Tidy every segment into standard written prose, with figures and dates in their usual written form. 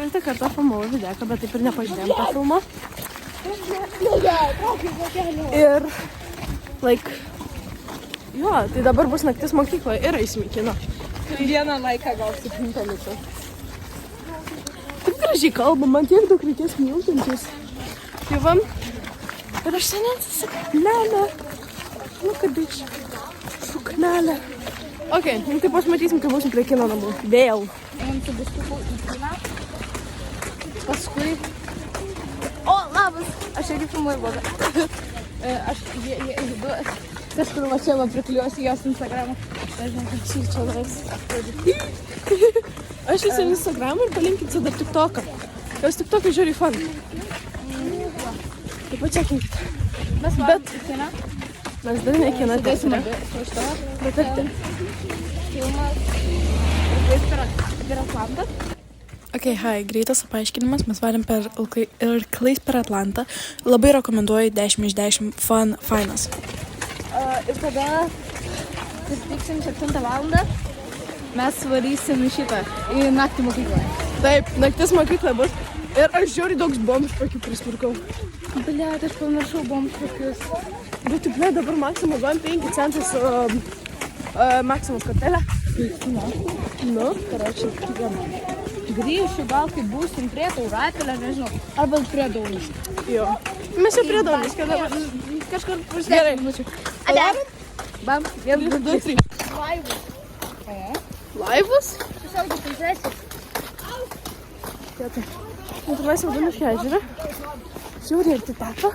praeitą kartą filmavau videką, bet taip ir nepažiūrėjom tą filmą. Ir, jo, tai dabar bus naktis mokykloje ir eisim į kiną. Vieną laiką gal 7 minučių. Taip gražiai kalba, man tiek daug reikės miltančius. Tai vam, ir aš seniai suknelę. Nu, kad iš suknelę. Ok, nu tai pasimatysim, kai būsim prie kino namų. Vėl. Einam su biškiuku į kiną. Paskui... O, labas! Aš irgi filmuoju blogą. Aš kažkur mačiau, prikliuosiu jos Instagramą. Nežinau, kad šilčio lais. Aš esu Instagramą ir palinkinsiu dar TikToką. Jos TikTokai žiūri fan. Taip pačiakinkit. Mes varom į kiną. Mes dar ne kiną Sudėsime teatre. iš to. Bet arti. Filmas Irklais per Atlantą. Ok, hi, greitas paaiškinimas, mes varėm per Irklais per Atlantą. Labai rekomenduoju 10 iš 10, fun, fainas. Ir tada susitiksim 7 valandą. Mes varysim į šitą, į naktį mokyklą. Taip, naktis mokykla bus. Ir aš žiūri daug bombšpakių prispirkau. Bliat, aš pamiršau bombšpakius. Bet tu, ble, dabar Maksimą galim 5 centus Maksimos kortelę. Nu, Karočiui, grįšiu gal, kai būsim prie Taurapilio, nežinau. Arba prie Dauniškio. jo. Mes jau prie Dauniškio dabar. Kažkur už Gerai. 10 minučių. Adarom? Bam, 1, 2, 3. Laivus. Laivus? Laivus? Tiesiog pažiūrėsit. Nu, tai mes jau Dauniškio ežerą. Žiūri ir titeko.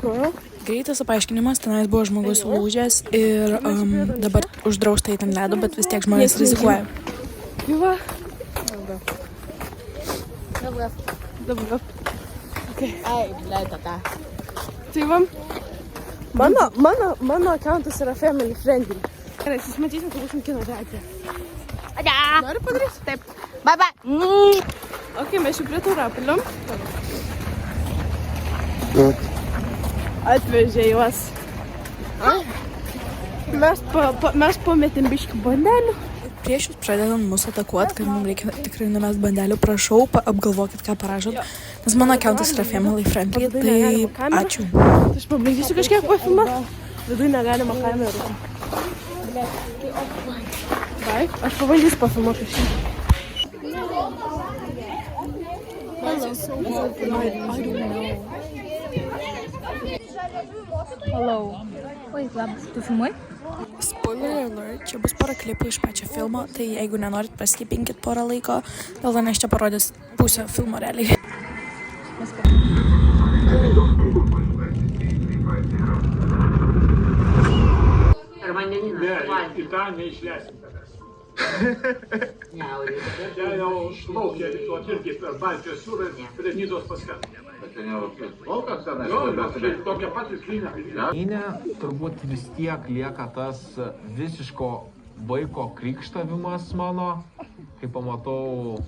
Ko? Greitas paaiškinimas, tenais buvo žmogus lūžęs ir dabar uždrausta į ten ledo, bet vis tiek žmonės rizikuoja. Gyva. Dabar. Okay. Ai, bliat, tata. Tai va, mano accountas yra family friendly. Gerai, susimatysim, kai būsim kino teatre. Ada! Nori padaryti? Taip. Bye, bye. Ok, mes jau prie Taurapilio. Atvežė juos. Mes pametėm biškį bandelių. Prieš jūs pradedant mus atakuoti, kad mums reikia tikrai numest bandelių, prašau, apgalvokit, ką parašot, nes mano accountas yra family friendly, tai ačiū. Aš pabandysiu kažkiek pafilmuoti. Vidui negalima kamerų. Vai, aš pabandysiu pafilmuoti šį. Hello. Oi, labas, tu filmuoji? Spoiler alert, čia bus pora klipų iš pačio filmo, tai jeigu nenorit paskipinkit porą laiko, dėl to nes čia parodys pusę filmo realiai. Ne, į tą neišleisim tavęs. Čia jau plaukia irgi per Baltijos jūrą prie Nidos paskambinę. Tokia pat vislyne. Turbūt vis tiek lieka tas visiško vaiko krikštavimas mano, kai pamatau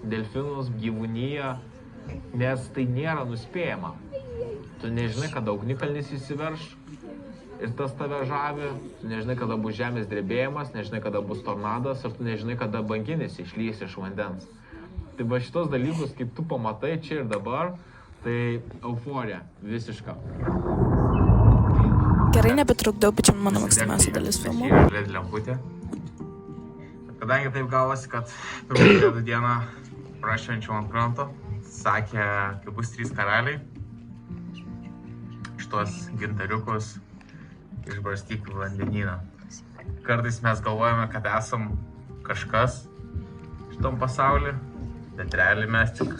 delfinus, gyvūniją, nes tai nėra nuspėjama. Tu nežinai, kada ugnikalnis įsiverš ir tas tave žavi, tu nežinai, kada bus žemės drebėjimas, nežinai, kada bus tornadas ir tu nežinai, kada banginis išlys iš vandens. Tai va šitos dalykus, kaip tu pamatai čia ir dabar, tai euforija visiška. Gerai, nebetrukdau, bet čia mano mėgstamiausia dalis filmo. Čia yra LED lemputė. Kadangi taip gavosi, kad pirmą dieną prašvenčiau ant kranto, sakė, kai bus 3 karaliai, šitos gintariukus išbarstyk į vandenyną. Kartais mes galvojame, kad esam kažkas šitom pasauly, bet realiai mes tik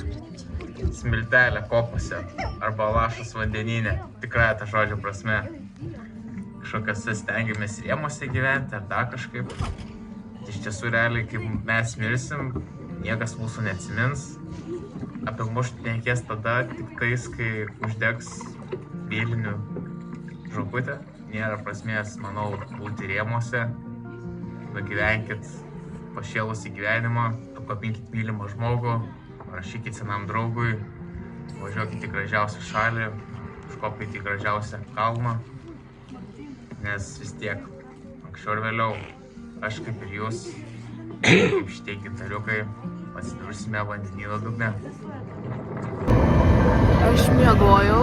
smiltelė kopose arba lašas vandenyne, tikrąja ta žodžio prasme. Kažkokiose stengiamės rėmose gyventi ar dar kažkaip. Iš tiesų realiai, kai mes mirsim, niekas mūsų neatsimins. Apie mus šnekės tada tik tais, kai uždegs vėlinių žvakutę. Nėra prasmės, manau, būti rėmose. Nugyvenkit pašėlusį gyvenimą, apkabinkit mylimą žmogų, rašykit senam draugui, važiuokit į gražiausią šalį, užkopkit į gražiausią kalną, nes vis tiek, anksčiau ir vėliau, aš kaip ir jūs, Kaip šitie gintariukai atsidursime vandenyno dugne. Aš miegojau.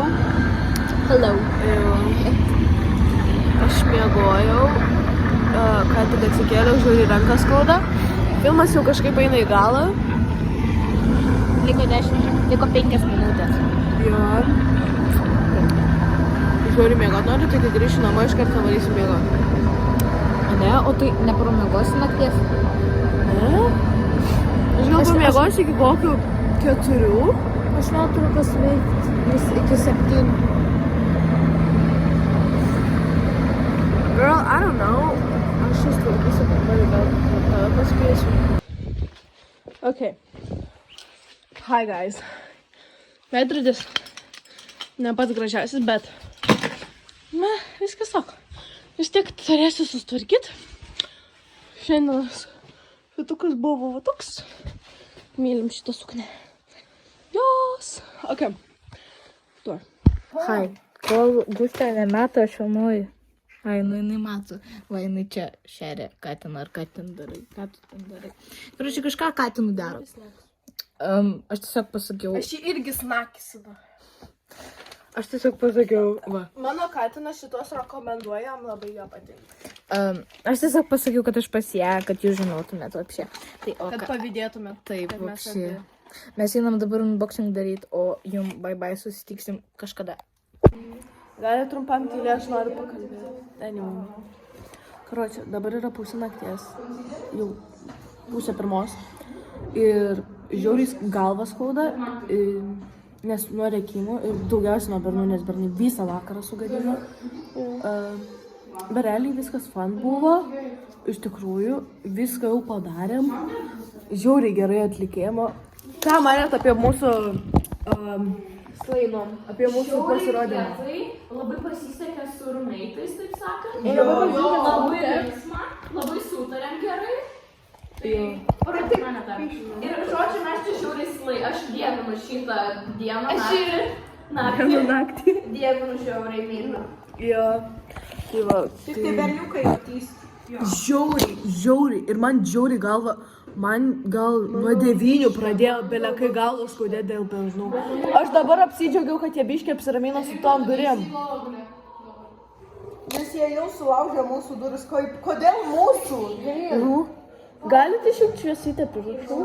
Hello. Aš miegojau. Ką tik atsikėliau, žiūri, ranką skauda. Filmas jau kažkaip eina į galą. Liko 5 minutės. Jo. Žiūri, miegot noriu, tai kai grįšiu namo, iš karto varysiu miegot. Ne, o tai nepramiegosi nakties? Ne? Aš gal pamiegosiu iki kokių 4. Aš vėl turiu pasiveikti vis iki 7. Girl, I don't know. Aš šis tvarkysiu, kad gal tave paspėsiu. Okay. Hi guys. Veidrodis ne pats gražiausias, bet viskas sako. Vis tiek turėsiu sustvarkyti. Šiandienas fitukas buvo va toks. Mylim šitą suknę. Jos. Ok. Tuo. Hai, kol Gustė nemeta, aš filmuoju. Ai, nu jinai mato. Va, jinai čia šeria katiną, ar ką ten darai. Ką tu ten darai? Karočiui, kažką katinų daro. Aš tiesiog pasakiau. Aš jį irgi snakysiu. Aš tiesiog pasakiau, va. Mano katinas šitos rekomenduoja, jam labai jo patinka. Aš tiesiog pasakiau, kad aš pas ją, kad jūs žinotumėt vapšė. Tai, o Kad pavydėtumėt. taip, kad mes vapšė. abi- Mes einam dabar unboxing daryti, o jum bye susitiksim kažkada. Gali trumpam tylė, aš noriu pakalbėti. Anyway. Karočiui, dabar yra 2:30 nakties. Jau 2:30. Ir žiauriai galva skauda, nes nuo rėkimų ir daugiausiai nuo bernų, nes bernai visą vakarą sugadino. Bet realiai viskas fan buvo. Iš tikrųjų, viską jau padarėm. Žiauriai gerai atlikėjimo. Ką manėt apie mūsų slainom, apie mūsų pasirodymą? Labai pasisekė su rumeitais, taip sakant. Labai linksma, labai sutarėm gerai. Ir žodžiu, mes čia žiūri slai. Aš dievinu šitą dieną. Naktį. Dievinu žiauriai myliu. Jo. Tai va. Tik tai berniukai matys. Žiauriai. Ir man žiauriai galva. Man gal nuo 9 pradėjo belekai galvos skaudėti dėl bernų. Aš dabar apsidžiaugiau, kad jie biškiai apsiramino su tom durim. Nes jie jau sulaužė mūsų duris. Kodėl mūsų? Galite išjungti šviesytę prie viršų?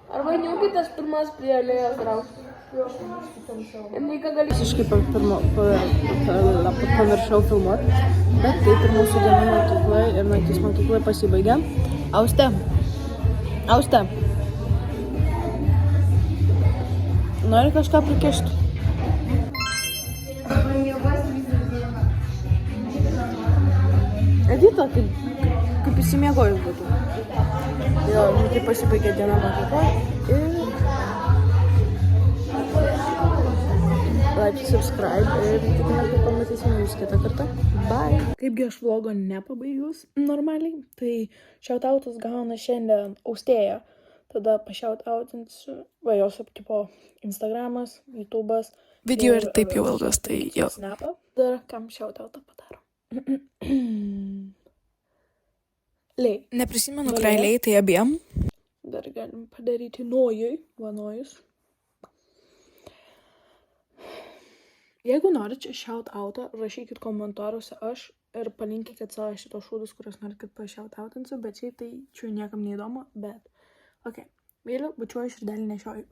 Arba niūkitės pirmas prie alėjos draustų. Ir neika gali... Visiškai pamiršau filmuoti, bet taip ir mūsų diena mokykloje ir naktis mokykloje pasibaigė. Auste. Nori kažką prikišti? Edita, kaip įsimiegojus būtų. Jo, tai pasibaigė diena mokykloje ir... Like, subscribe ir tikime, kad pamatysime jūs kitą kartą. Bye! Kaipgi aš vlogo nepabaigus normaliai, tai shoutoutus gauna šiandien Austėja. Tada pašioutoutinsiu, va jos apkipo Instagramas, YouTube'as. Video ir taip jau ilgas, tai jo. Snapą. Dar kam shoutoutą padaro. Lei. Neprisimenu, kuriai lei, tai abiem. Dar galim padaryti nojui, va nojus. Jeigu norit čia shoutoutą, rašykit komentaruose aš ir palinkykit savo šitos šūdus, kuriuos norit, kad pašioutoutinsiu, bet šiaip tai čia niekam neįdomu, bet... Ok, myliu, bučiuoju širdelį nešioju.